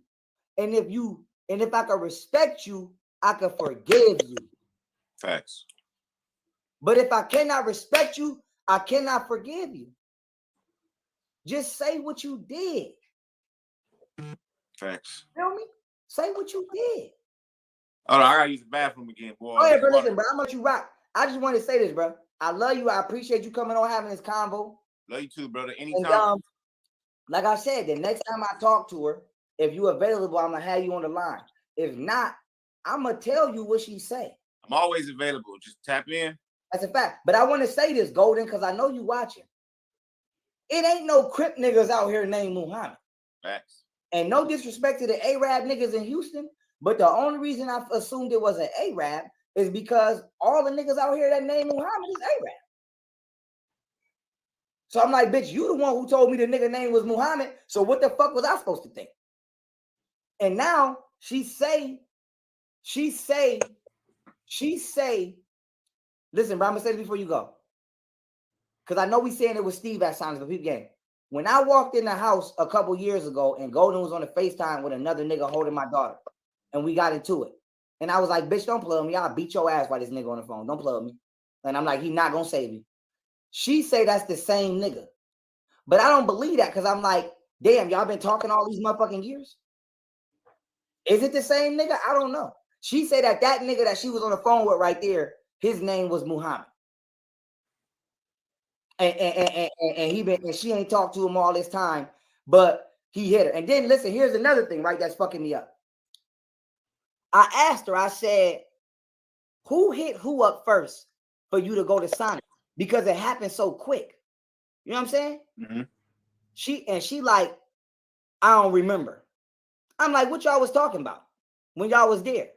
And if I can respect you, I can forgive you. Facts. But if I cannot respect you, I cannot forgive you. Just say what you did. Facts. Feel me? Say what you did. Oh, I gotta use the bathroom again, boy. Oh yeah, bro. Listen, bro. I'm gonna let you rock. I just want to say this, bro. I love you. I appreciate you coming on, having this convo. Love you too, brother. Anytime. And, like I said, the next time I talk to her, if you available, I'm gonna have you on the line. If not, I'm gonna tell you what she say. I'm always available. Just tap in. That's a fact. But I want to say this, Golden, because I know you watching. It ain't no Crip niggas out here named Muhammad. Facts. And no disrespect to the Arab niggas in Houston, but the only reason I assumed it was an Arab is because all the niggas out here that name Muhammad is Arab. So I'm like, bitch, you the one who told me the nigga name was Muhammad. So what the fuck was I supposed to think? And now she say, listen, bro, I'm gonna say this before you go. Because I know we saying it was Steve at times, but people game. When I walked in the house a couple years ago and Golden was on the FaceTime with another nigga holding my daughter, and we got into it. And I was like, bitch, don't play with me. I'll beat your ass by this nigga on the phone. Don't play with me. And I'm like, he not gonna save you. She say that's the same nigga. But I don't believe that because I'm like, damn, y'all been talking all these motherfucking years? Is it the same nigga? I don't know. She said that nigga that she was on the phone with right there, his name was Muhammad. And she ain't talked to him all this time, but he hit her. And then listen, here's another thing, right? That's fucking me up. I asked her, I said, who hit who up first for you to go to Sonic? Because it happened so quick. You know what I'm saying? Mm-hmm. She like, I don't remember. I'm like, what y'all was talking about when y'all was there?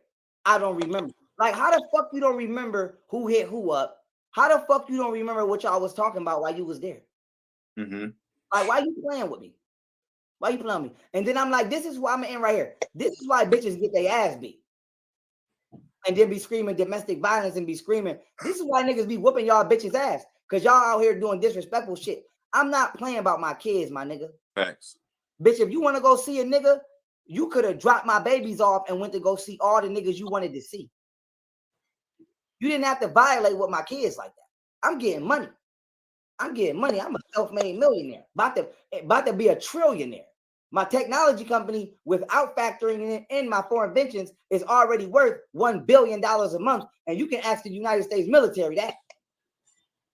I don't remember. Like, how the fuck you don't remember who hit who up? How the fuck you don't remember what y'all was talking about while you was there? Mm-hmm. Like, why you playing with me? Why you playing with me? And then I'm like, this is why I'm in right here. This is why bitches get their ass beat. And then be screaming domestic violence and be screaming. This is why niggas be whooping y'all bitches ass. Because y'all out here doing disrespectful shit. I'm not playing about my kids, my nigga. Facts. Bitch, if you want to go see a nigga, you could have dropped my babies off and went to go see all the niggas you wanted to see. You didn't have to violate with my kids like that. I'm getting money. I'm a self-made millionaire. About to be a trillionaire. My technology company, without factoring in my foreign inventions, is already worth $1 billion a month. And you can ask the United States military that.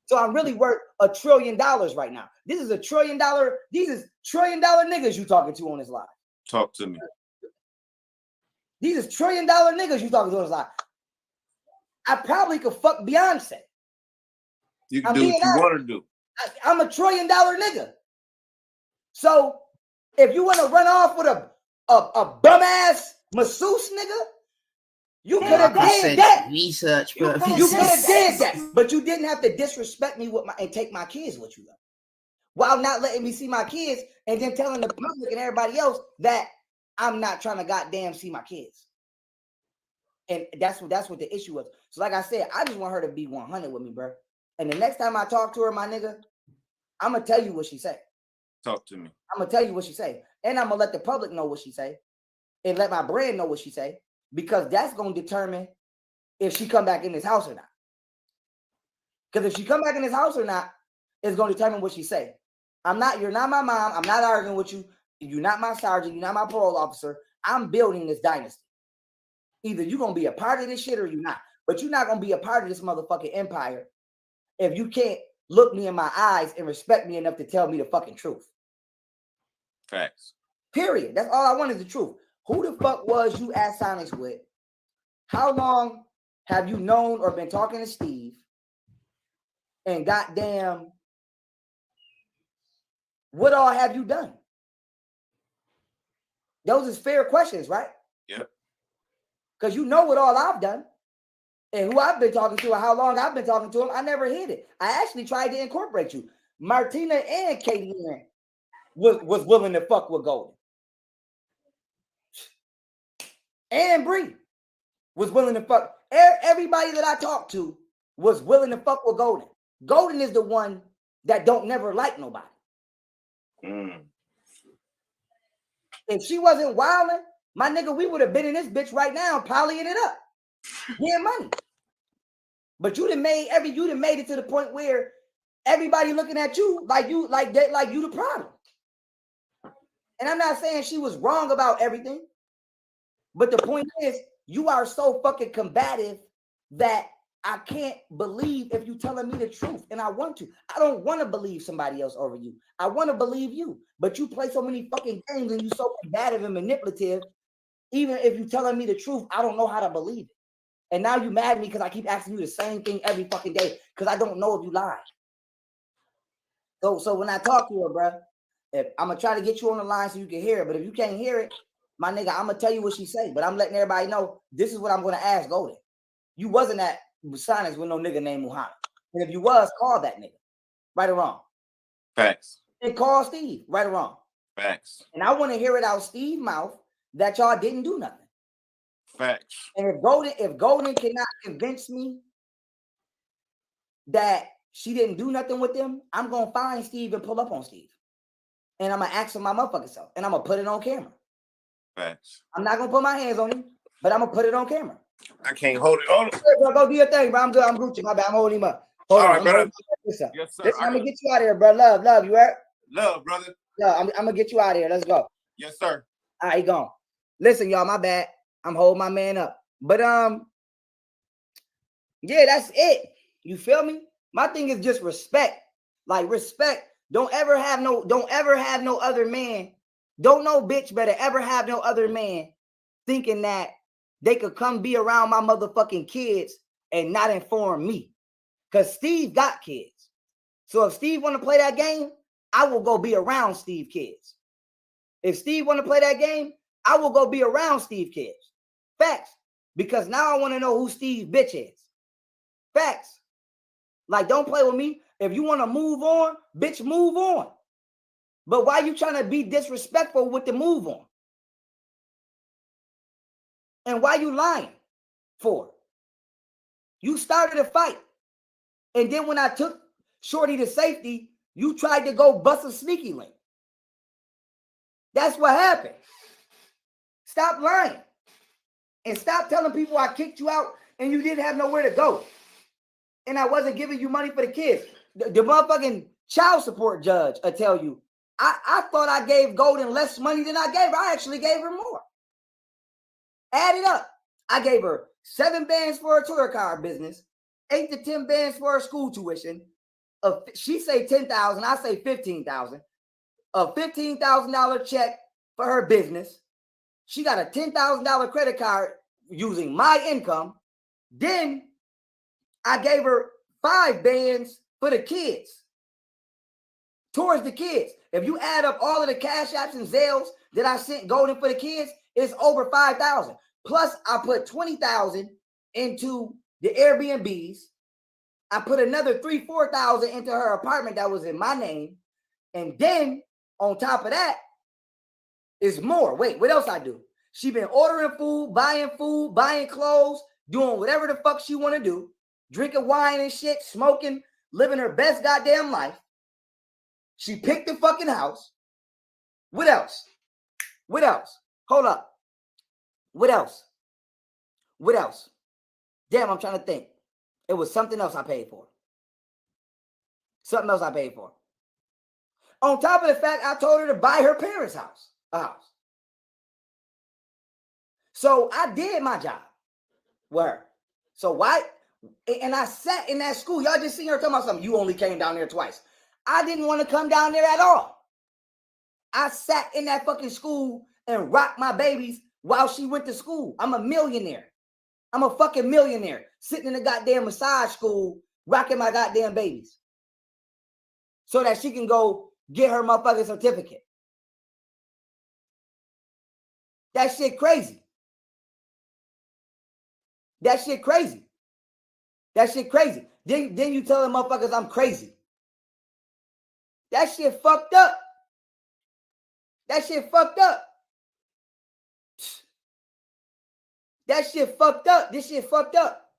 So I'm really worth $1 trillion right now. This is $1 trillion. These is $1 trillion niggas you talking to on this live. Talk to me. These is $1 trillion niggas you talking to on this live. I probably could fuck Beyonce. You can do what you want to do. I'm $1 trillion nigga. So if you want to run off with a bum ass masseuse nigga, you could have did that. Research, bro. You could have did that, but you didn't have to disrespect me with and take my kids with you, though, while not letting me see my kids and then telling the public and everybody else that I'm not trying to goddamn see my kids. And that's what the issue was. So like I said, I just want her to be 100 with me, bro. And the next time I talk to her, my nigga, I'm gonna tell you what she say. Talk to me. I'm gonna tell you what she say, and I'm gonna let the public know what she say, and let my brand know what she say, because that's gonna determine if she come back in this house or not. Because if she come back in this house or not, it's gonna determine what she say. You're not my mom. I'm not arguing with you. You're not my sergeant. You're not my parole officer. I'm building this dynasty. Either you're gonna be a part of this shit or you're not. But you're not gonna be a part of this motherfucking empire if you can't look me in my eyes and respect me enough to tell me the fucking truth. Facts. Period. That's all I want is the truth. Who the fuck was you at Sonics with? How long have you known or been talking to Steve? And goddamn, what all have you done? Those is fair questions, right? Yep. Because you know what all I've done and who I've been talking to and how long I've been talking to him. I never hid it. I actually tried to incorporate you. Martina and Katie was willing to fuck with Golden. And Bree was willing to fuck. Everybody that I talked to was willing to fuck with Golden. Golden is the one that don't never like nobody. If she wasn't wilding, my nigga, we would have been in this bitch right now, polying it up, getting money. But you done made it to the point where everybody looking at you like you the problem. And I'm not saying she was wrong about everything, but the point is, you are so fucking combative that I can't believe if you telling me the truth, and I want to. I don't want to believe somebody else over you. I want to believe you, but you play so many fucking games and you so combative and manipulative. Even if you telling me the truth, I don't know how to believe it. And now you mad at me because I keep asking you the same thing every fucking day because I don't know if you lie. So when I talk to her, bro, if I'm gonna try to get you on the line so you can hear it, but if you can't hear it, my nigga, I'm gonna tell you what she say. But I'm letting everybody know this is what I'm gonna ask Golden. You wasn't at signings with no nigga named Muhammad. And if you was, call that nigga. Right or wrong? Facts. And call Steve, right or wrong? Facts. And I want to hear it out Steve's mouth that y'all didn't do nothing. Facts. And if Golden cannot convince me that she didn't do nothing with them, I'm gonna find Steve and pull up on Steve. And I'm gonna ask him my motherfucking self. And I'm gonna put it on camera. Facts. I'm not gonna put my hands on him, but I'm gonna put it on camera. I can't hold it. Hold it. Bro, go do your thing, bro. I'm good. I'm Gucci. My bad. I'm holding him up. Hold All on, right, brother. Yes, sir. Yes, sir. Listen, I'm gonna get you out of here, bro. Love. You heard? Love, brother. Love. I'm gonna get you out of here. Let's go. Yes, sir. All right, he gone. Listen, y'all. My bad. I'm holding my man up. But yeah, that's it. You feel me? My thing is just respect. Like respect. Don't ever have no other man. Don't no bitch better ever have no other man thinking that they could come be around my motherfucking kids and not inform me. Because Steve got kids. So if Steve want to play that game, I will go be around Steve kids. If Steve want to play that game, I will go be around Steve kids. Facts. Because now I want to know who Steve bitch is. Facts. Like, don't play with me. If you want to move on, bitch, move on. But why you trying to be disrespectful with the move on? And why you lying for? You started a fight. And then when I took Shorty to safety, you tried to go bust a sneaky link. That's what happened. Stop lying. And stop telling people I kicked you out and you didn't have nowhere to go. And I wasn't giving you money for the kids. The motherfucking child support judge will tell you, I thought I gave Golden less money than I gave her. I actually gave her more. Add it up. I gave her 7 bands for her tour car business, 8 to 10 bands for her school tuition. She say 10,000, I say 15,000. A $15,000 check for her business. She got a $10,000 credit card using my income. Then I gave her 5 bands for the kids. Towards the kids. If you add up all of the cash apps and Zales that I sent Golden for the kids, it's over 5,000. Plus, I put 20,000 into the Airbnbs. I put another 3,000-4,000 into her apartment that was in my name. And then on top of that is more. Wait, what else I do? She been ordering food, buying clothes, doing whatever the fuck she want to do, drinking wine and shit, smoking, living her best goddamn life. She picked the fucking house. What else? What else? Hold up. What else? What else? Damn, I'm trying to think. It was something else I paid for. Something else I paid for. On top of the fact, I told her to buy her parents' house. A house. So I did my job. Word. So why? And I sat in that school. Y'all just seen her talking about something. You only came down there twice. I didn't want to come down there at all. I sat in that fucking school and rocked my babies while she went to school. I'm a millionaire. I'm a fucking millionaire. Sitting in a goddamn massage school, rocking my goddamn babies. So that she can go get her motherfucking certificate. That shit crazy. That shit crazy. That shit crazy. Then you tell them motherfuckers I'm crazy. That shit fucked up. That shit fucked up. That shit fucked up. This shit fucked up.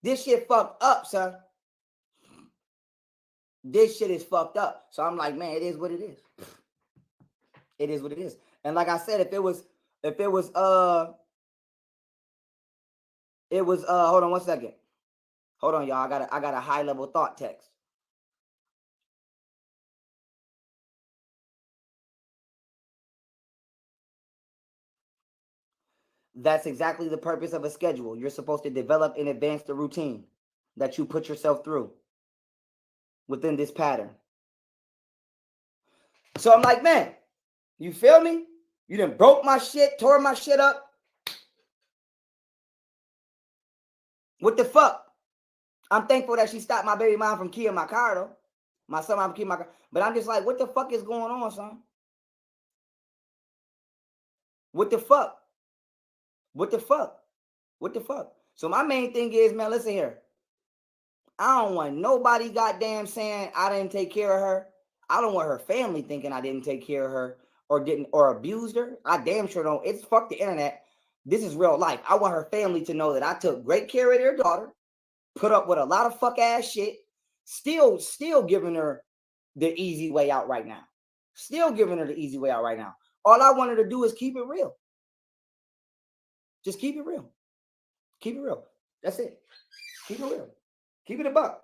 This shit fucked up, son. This shit is fucked up. So I'm like, man, it is what it is. It is what it is. And like I said, if it was hold on one second. Hold on, y'all. I got a high level thought text. That's exactly the purpose of a schedule. You're supposed to develop and advance the routine that you put yourself through within this pattern. So I'm like, man, you feel me? You done broke my shit, tore my shit up. What the fuck? I'm thankful that she stopped my baby mom from keying my car, though. My son, I'm keeping my. But I'm just like, what the fuck is going on, son? What the fuck? What the fuck? What the fuck? So my main thing is, man, listen here. I don't want nobody goddamn saying I didn't take care of her. I don't want her family thinking I didn't take care of her or abused her. I damn sure don't. It's fuck the internet. This is real life. I want her family to know that I took great care of their daughter, put up with a lot of fuck ass shit, still giving her the easy way out right now. Still giving her the easy way out right now. All I wanted to do is keep it real. Just keep it real. Keep it real. That's it. Keep it real. Keep it a buck.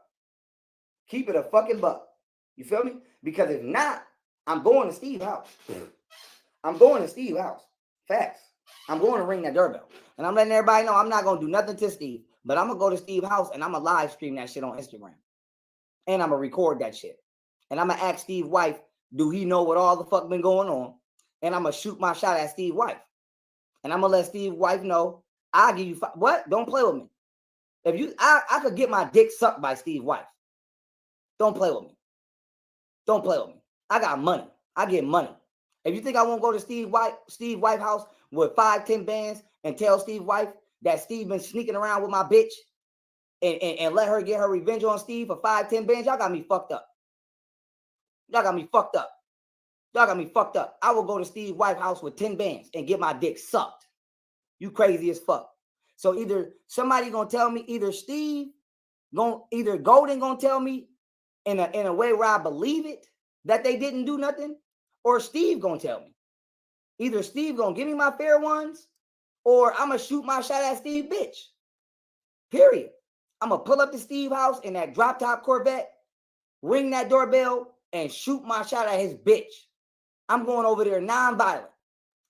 Keep it a fucking buck. You feel me? Because if not, I'm going to Steve's house. I'm going to Steve's house. Facts. I'm going to ring that doorbell. And I'm letting everybody know I'm not going to do nothing to Steve. But I'm going to go to Steve's house and I'm going to live stream that shit on Instagram. And I'm going to record that shit. And I'm going to ask Steve's wife, do he know what all the fuck been going on? And I'm going to shoot my shot at Steve's wife. And I'm going to let Steve's wife know, I'll give you what? Don't play with me. If you, I could get my dick sucked by Steve's wife. Don't play with me. Don't play with me. I got money. I get money. If you think I won't go to Steve's wife house with 5-10 bands and tell Steve's wife that Steve been sneaking around with my bitch and let her get her revenge on Steve for 5-10 bands, y'all got me fucked up. Y'all got me fucked up. Y'all got me fucked up. I will go to Steve's wife house with 10 bands and get my dick sucked. You crazy as fuck. So either somebody gonna tell me, either Golden gonna tell me in a way where I believe it that they didn't do nothing, or Steve gonna tell me. Either Steve gonna give me my fair ones, or I'm gonna shoot my shot at Steve, bitch. Period. I'm gonna pull up to Steve's house in that drop top Corvette, ring that doorbell, and shoot my shot at his bitch. I'm going over there non-violent.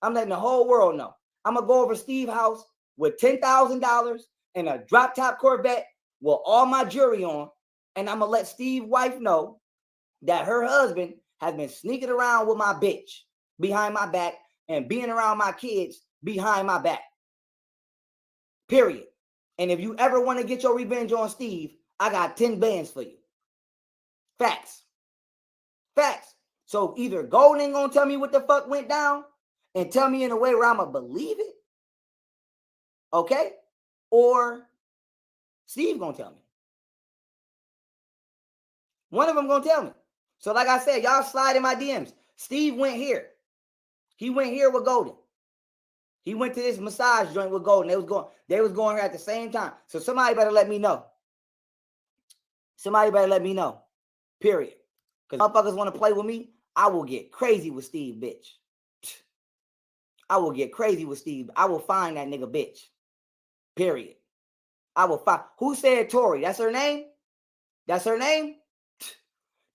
I'm letting the whole world know. I'm gonna go over to Steve's house with $10,000 and a drop top Corvette with all my jewelry on, and I'm gonna let Steve's wife know that her husband has been sneaking around with my bitch behind my back and being around my kids behind my back. Period. And if you ever want to get your revenge on Steve, I got 10 bands for you. Facts. Facts. So either Golden ain't gonna tell me what the fuck went down and tell me in a way where I'm gonna believe it, okay? Or Steve gonna tell me. One of them gonna tell me. So like I said, y'all slide in my DMs. Steve went here. He went here with Golden. He went to this massage joint with Golden. They was going here at the same time. So somebody better let me know. Somebody better let me know. Period. Because motherfuckers want to play with me, I will get crazy with Steve, bitch. I will get crazy with Steve. I will find that nigga, bitch. Period. I will find. Who said Tori? That's her name? That's her name?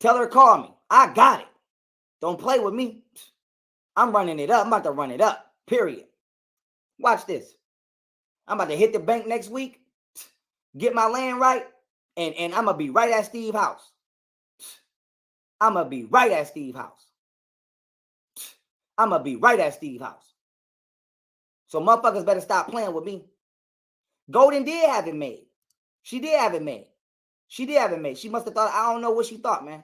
Tell her call me. I got it. Don't play with me. I'm running it up. I'm about to run it up. Period. Watch this. I'm about to hit the bank next week, get my land right, and I'm going to be right at Steve's house. I'm going to be right at Steve's house. I'm going to be right at Steve's house. So motherfuckers better stop playing with me. Golden did have it made. She did have it made. She did have it made. She must have thought, I don't know what she thought, man.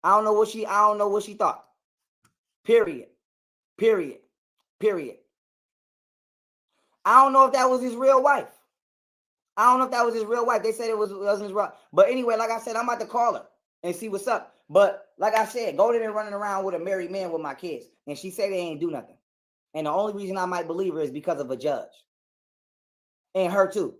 I don't know what she thought. Period. Period. Period. I don't know if that was his real wife. I don't know if that was his real wife. They said it wasn't his real. But anyway, like I said, I'm about to call her and see what's up. But like I said, Golden been running around with a married man with my kids. And she said they ain't do nothing. And the only reason I might believe her is because of a judge. And her too.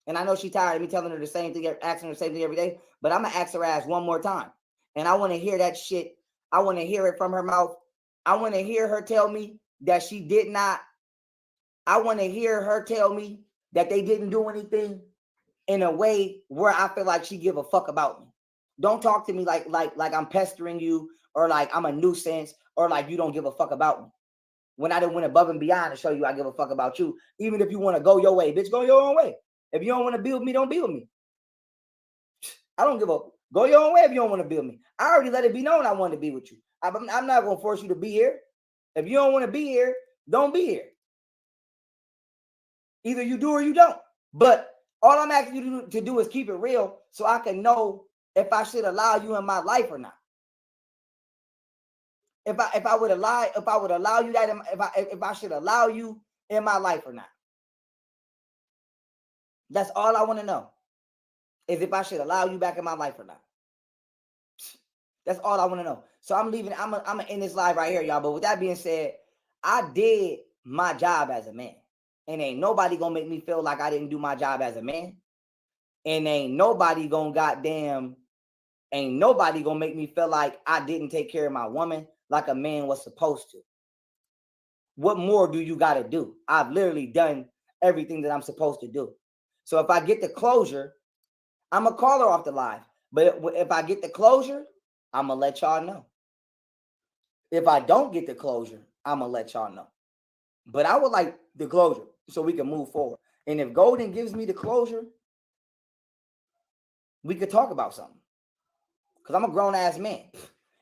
And I know she's tired of me telling her the same thing, asking her the same thing every day. But I'm going to ask her ass one more time. And I want to hear that shit. I want to hear it from her mouth. I want to hear her tell me that she did not. I want to hear her tell me that they didn't do anything in a way where I feel like she give a fuck about me. Don't talk to me like I'm pestering you or like I'm a nuisance or like you don't give a fuck about me. When I done went above and beyond to show you I give a fuck about you. Even if you want to go your way, bitch, go your own way. If you don't want to be with me, don't be with me. I don't give a go your own way if you don't want to be with me. I already let it be known I want to be with you. I'm not going to force you to be here. If you don't want to be here, don't be here. Either you do or you don't. But all I'm asking you to do is keep it real so I can know if I should allow you in my life or not. If I would allow you that, if I should allow you in my life or not. That's all I want to know. Is if I should allow you back in my life or not. That's all I want to know. So I'm leaving. I'm gonna end this live right here, y'all. But with that being said, I did my job as a man, and ain't nobody gonna make me feel like I didn't do my job as a man, and ain't nobody gonna make me feel like I didn't take care of my woman like a man was supposed to. What more do you got to do? I've literally done everything that I'm supposed to do. So if I get the closure, I'm gonna call her off the live. But if I get the closure, I'm gonna let y'all know. If I don't get the closure, I'm gonna let y'all know. But I would like the closure so we can move forward. And if Golden gives me the closure, we could talk about something. Because I'm a grown-ass man.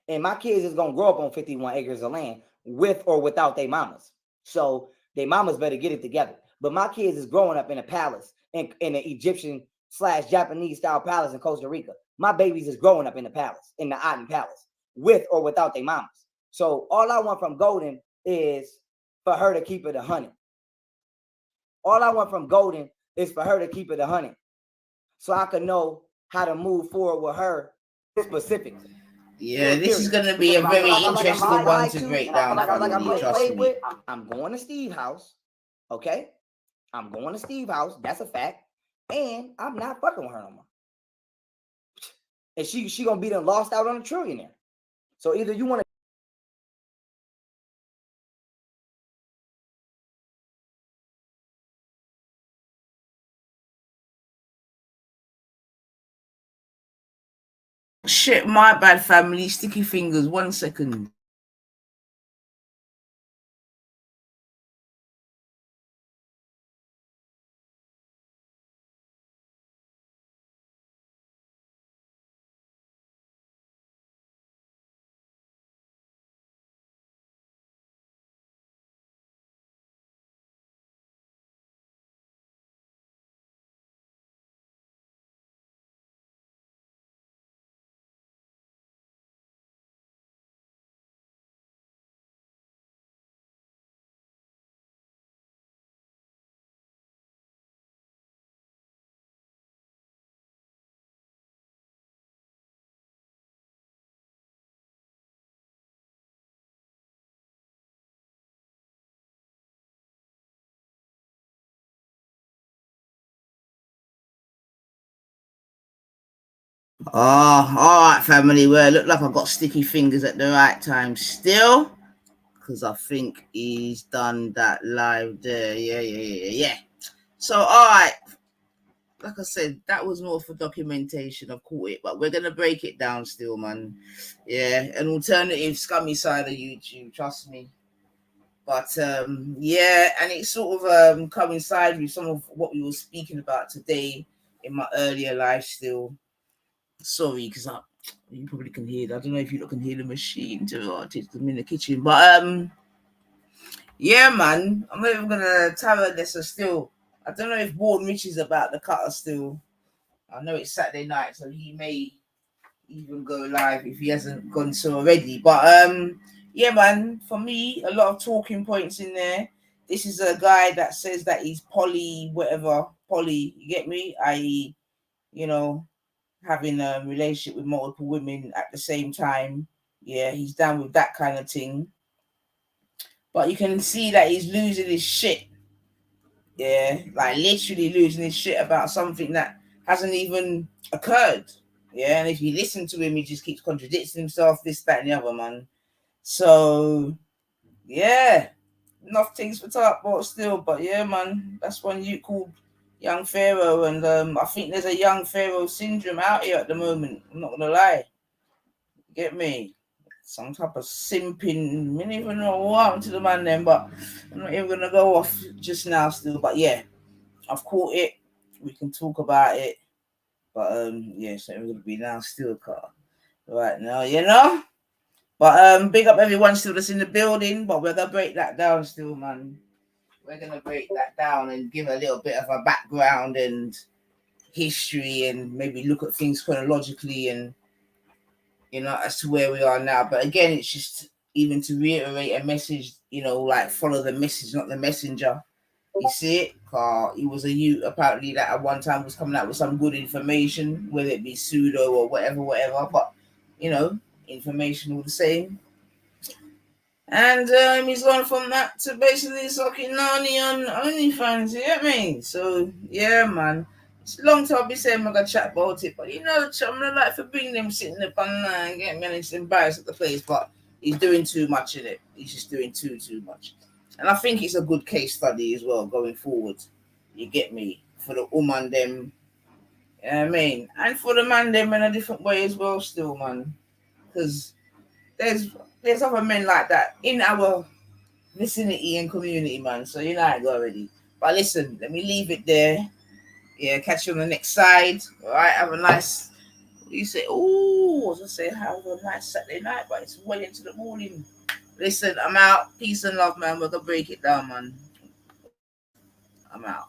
And my kids is gonna grow up on 51 acres of land with or without their mamas. So their mamas better get it together. But my kids is growing up in a palace, in an Egyptian/Japanese style palace in Costa Rica. My babies is growing up in the palace, in the Aten Palace, with or without their mamas. So all I want from Golden is for her to keep it 100. All I want from Golden is for her to keep it 100. So I can know how to move forward with her specifically. Yeah, this is going to be a very interesting one to break down. Trust me. I'm going to Steve's house. Okay? I'm going to Steve's house. That's a fact. And I'm not fucking with her no more. And she going to be done lost out on a trillionaire. So either you want to. Shit, my bad, family. Sticky fingers. 1 second. Oh, all right, family. Well, it looked like I got sticky fingers at the right time still, because I think he's done that live there. Yeah. So, all right. Like I said, that was more for documentation. I've caught it, but we're gonna break it down still, man. Yeah, an alternative scummy side of YouTube, trust me. But yeah, and it sort of coincides with some of what we were speaking about today in my earlier live still. Sorry, because you probably can hear it. I don't know if you can hear the machine to take them in the kitchen. But yeah, man, I'm not even gonna tarot this still. I don't know if Ward Rich is about the cutter still. I know it's Saturday night, so he may even go live if he hasn't gone so already. But yeah, man, for me, a lot of talking points in there. This is a guy that says that he's poly, whatever, poly, you get me? I.e., you know, having a relationship with multiple women at the same time. Yeah, he's down with that kind of thing. But you can see that he's losing his shit. Yeah, like literally losing his shit about something that hasn't even occurred. Yeah, and if you listen to him, he just keeps contradicting himself, this, that, and the other, man. So, yeah, enough things for talk about still. But yeah, man, that's one you called Young Pharaoh, and I think there's a Young Pharaoh syndrome out here at the moment. I'm not gonna lie. Get me? Some type of simping. I don't even know what happened to the man then, but I'm not even gonna go off just now still. But yeah, I've caught it. We can talk about it. But yeah, so we're gonna be now still car right now, you know. But big up everyone still that's in the building. But we're gonna break that down still, man. We're gonna break that down and give a little bit of a background and history and maybe look at things chronologically and, you know, as to where we are now. But again, it's just even to reiterate a message, you know, like follow the message, not the messenger. You see it? He was a youth apparently that at one time was coming out with some good information, whether it be pseudo or whatever. But, you know, information all the same. And he's gone from that to basically sucking Nani on OnlyFans, you get me? So, yeah, man. It's a long time I've been saying I'm going to chat about it, but you know, I'm not like for bringing them sitting up on and getting me, and it's embarrassed at the place, but he's doing too much in it. He's just doing too much. And I think it's a good case study as well going forward. You get me? For the woman them, you know what I mean? And for the man them in a different way as well still, man. Because there's other men like that in our vicinity and community, man. So you know I go already. But listen, let me leave it there. Yeah, catch you on the next side. All right, have a nice. You say, oh, I was gonna say have a nice Saturday night, but it's well into the morning. Listen, I'm out. Peace and love, man. We're gonna break it down, man. I'm out.